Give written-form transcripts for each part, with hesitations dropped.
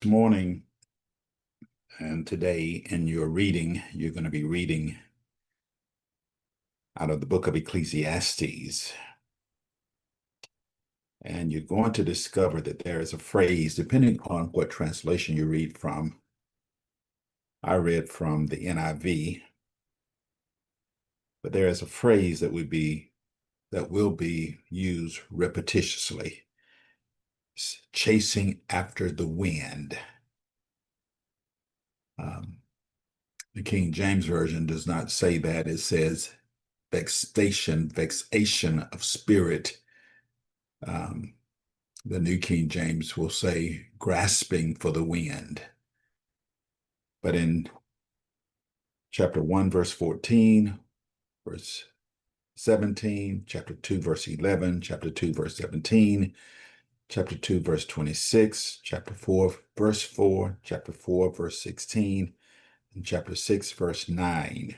Morning, and today in your reading, you're going to be reading out of the book of Ecclesiastes. And you're going to discover that there is a phrase, depending on what translation you read from. I read from the NIV, but there is a phrase that will be used repetitiously. It's chasing after the wind. The King James Version does not say that. It says vexation of spirit. The New King James will say grasping for the wind. But in chapter 1, verse 14, verse 17, chapter 2, verse 11, chapter 2, verse 17, chapter 2, verse 26, chapter 4, verse 4, chapter 4, verse 16, and chapter 6, verse 9,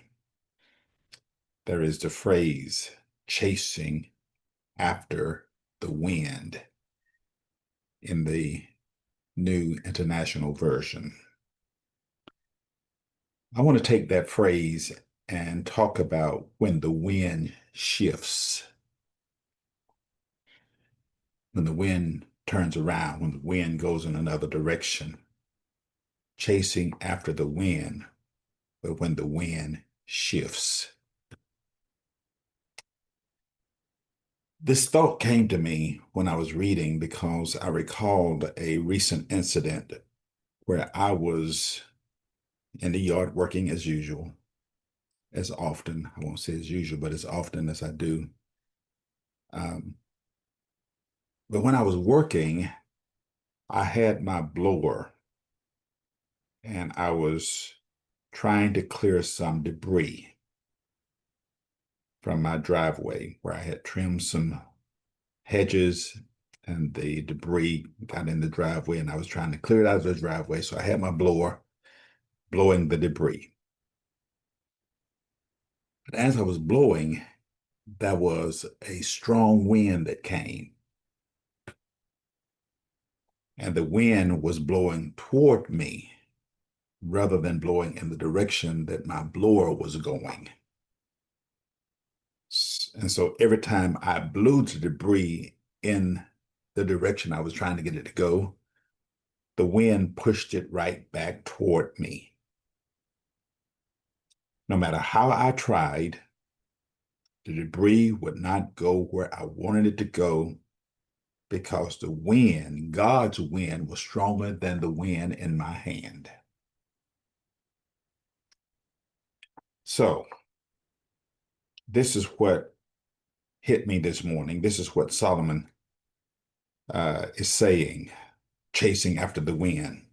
there is the phrase chasing after the wind in the New International Version. I want to take that phrase and talk about when the wind shifts, when the wind turns around, when the wind goes in another direction, chasing after the wind, but when the wind shifts. This thought came to me when I was reading because I recalled a recent incident where I was in the yard working as usual, as often, I won't say as usual, but as often as I do. But when I was working, I had my blower and I was trying to clear some debris from my driveway where I had trimmed some hedges and the debris got in the driveway and I was trying to clear it out of the driveway. So I had my blower blowing the debris. But as I was blowing, there was a strong wind that came. And the wind was blowing toward me rather than blowing in the direction that my blower was going. And so every time I blew the debris in the direction I was trying to get it to go, the wind pushed it right back toward me. No matter how I tried, the debris would not go where I wanted it to go because the wind, God's wind, was stronger than the wind in my hand. So this is what hit me this morning. This is what Solomon is saying, chasing after the wind.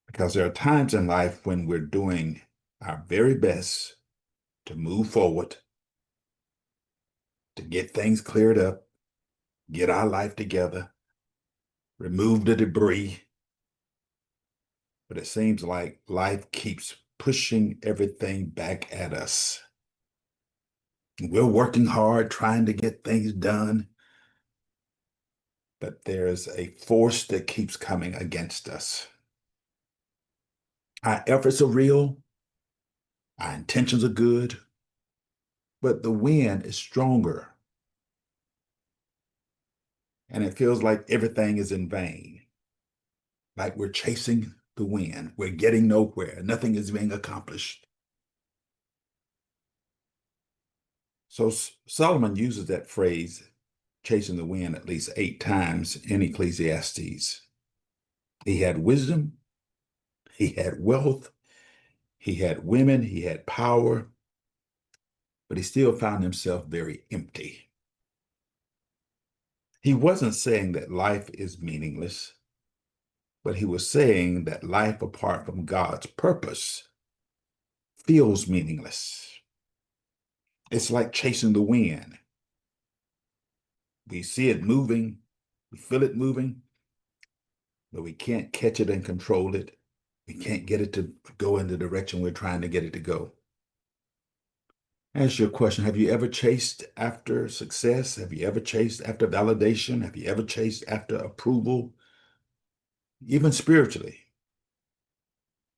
Because there are times in life when we're doing our very best to move forward, to get things cleared up, get our life together, remove the debris. But it seems like life keeps pushing everything back at us. We're working hard, trying to get things done, but there's a force that keeps coming against us. Our efforts are real, our intentions are good, but the wind is stronger. And it feels like everything is in vain, like we're chasing the wind, we're getting nowhere, nothing is being accomplished. So Solomon uses that phrase, chasing the wind, at least 8 times in Ecclesiastes. He had wisdom, he had wealth, he had women, he had power, but he still found himself very empty. He wasn't saying that life is meaningless, but he was saying that life apart from God's purpose feels meaningless. It's like chasing the wind. We see it moving, we feel it moving, but we can't catch it and control it. We can't get it to go in the direction we're trying to get it to go. Ask your question, have you ever chased after success? Have you ever chased after validation? Have you ever chased after approval? even spiritually.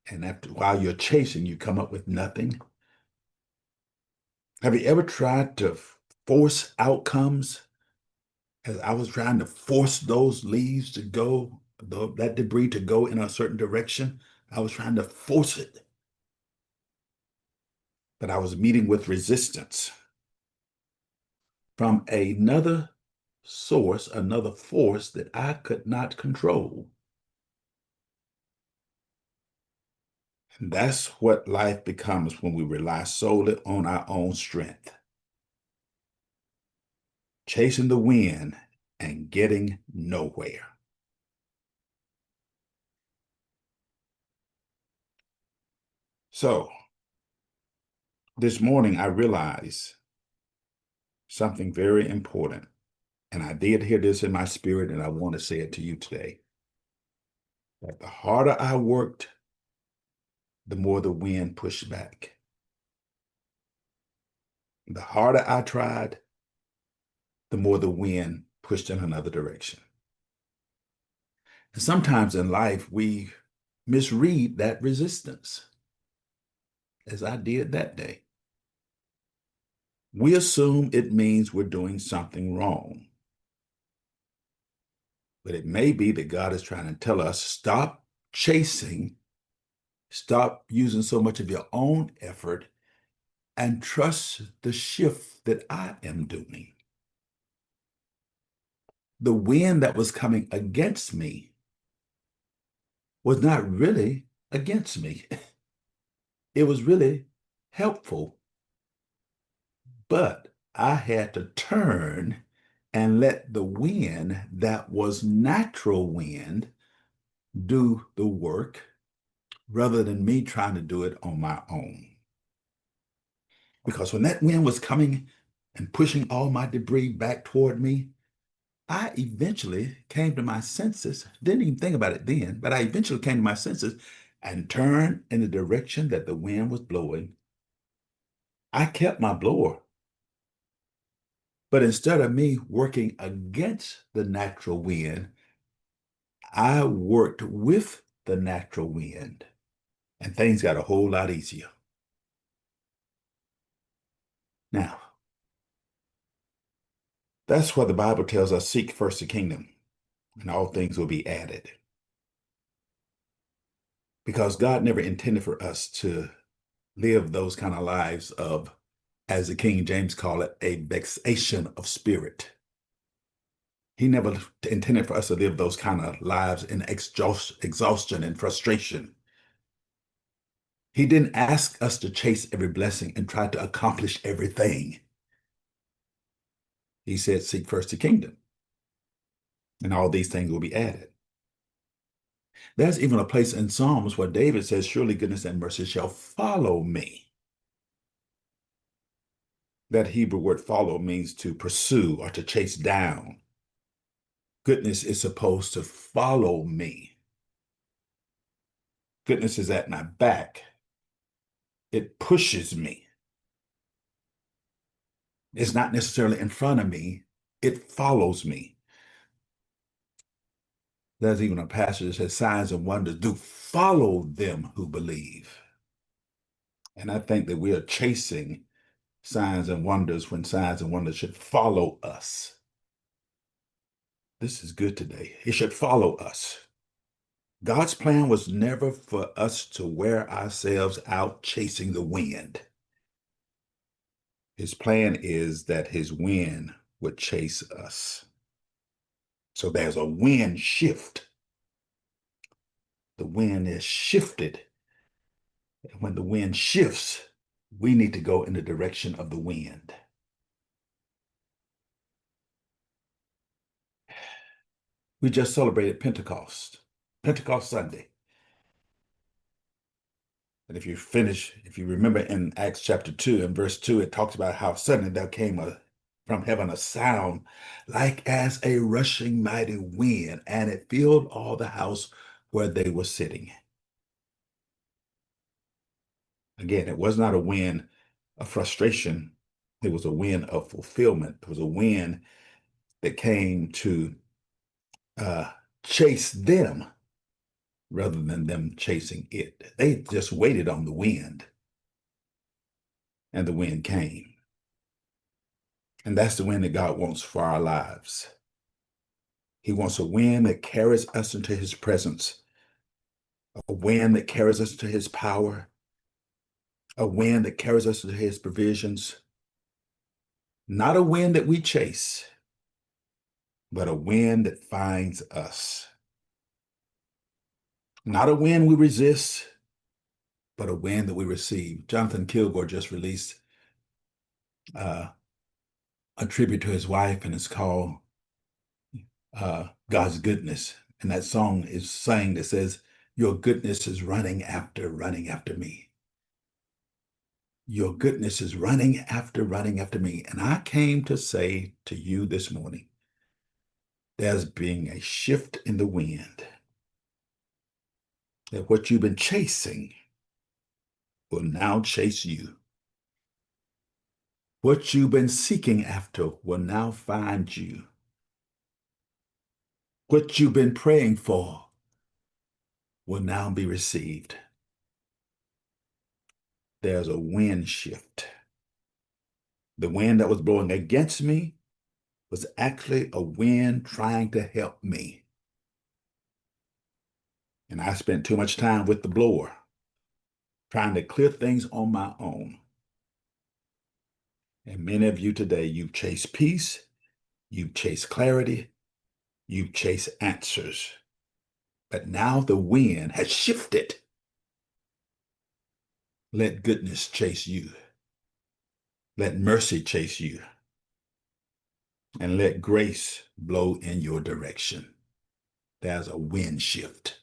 And after while you're chasing, you come up with nothing. Have you ever tried to force outcomes? As I was trying to force those leaves to go, that debris to go in a certain direction, I was trying to force it, but I was meeting with resistance from another source, another force that I could not control. And that's what life becomes when we rely solely on our own strength, chasing the wind and getting nowhere. So this morning, I realized something very important. And I did hear this in my spirit, and I want to say it to you today. That the harder I worked, the more the wind pushed back. The harder I tried, the more the wind pushed in another direction. And sometimes in life, we misread that resistance, as I did that day. We assume it means we're doing something wrong. But it may be that God is trying to tell us, stop chasing, stop using so much of your own effort, and trust the shift that I am doing. The wind that was coming against me was not really against me. It was really helpful, but I had to turn and let the wind that was natural wind do the work rather than me trying to do it on my own. Because when that wind was coming and pushing all my debris back toward me, I eventually came to my senses, didn't even think about it then, but I eventually came to my senses and turned in the direction that the wind was blowing. I kept my blower, but instead of me working against the natural wind, I worked with the natural wind, and things got a whole lot easier. Now, that's why the Bible tells us seek first the kingdom, and all things will be added. Because God never intended for us to live those kind of lives of, as the King James call it, a vexation of spirit. He never intended for us to live those kind of lives in exhaustion and frustration. He didn't ask us to chase every blessing and try to accomplish everything. He said, seek first the kingdom, and all these things will be added. There's even a place in Psalms where David says, surely goodness and mercy shall follow me. That Hebrew word follow means to pursue or to chase down. Goodness is supposed to follow me. Goodness is at my back. It pushes me. It's not necessarily in front of me. It follows me. There's even a passage that says signs and wonders do follow them who believe. And I think that we are chasing signs and wonders when signs and wonders should follow us. This is good today. It should follow us. God's plan was never for us to wear ourselves out chasing the wind. His plan is that his wind would chase us. So there's a wind shift. The wind is shifted. And when the wind shifts, we need to go in the direction of the wind. We just celebrated Pentecost Sunday. And if you remember in Acts chapter 2 and verse 2, it talks about how suddenly there came from heaven a sound like as a rushing mighty wind, and it filled all the house where they were sitting. Again, it was not a wind of frustration. It was a wind of fulfillment. It was a wind that came to uh, chase them rather than them chasing it. They just waited on the wind, and the wind came. And that's the wind that God wants for our lives. He wants a wind that carries us into his presence, a wind that carries us to his power, a wind that carries us to his provisions, not a wind that we chase, but a wind that finds us. Not a wind we resist, but a wind that we receive. Jonathan Kilgore just released uh, a tribute to his wife, and it's called God's Goodness. And that song is saying that says, your goodness is running after me. Your goodness is running after me. And I came to say to you this morning, there's being a shift in the wind, that what you've been chasing will now chase you. What you've been seeking after will now find you. What you've been praying for will now be received. There's a wind shift. The wind that was blowing against me was actually a wind trying to help me. And I spent too much time with the blower, trying to clear things on my own. And many of you today, you've chased peace, you've chased clarity, you've chased answers. But now the wind has shifted. Let goodness chase you. Let mercy chase you. And let grace blow in your direction. There's a wind shift.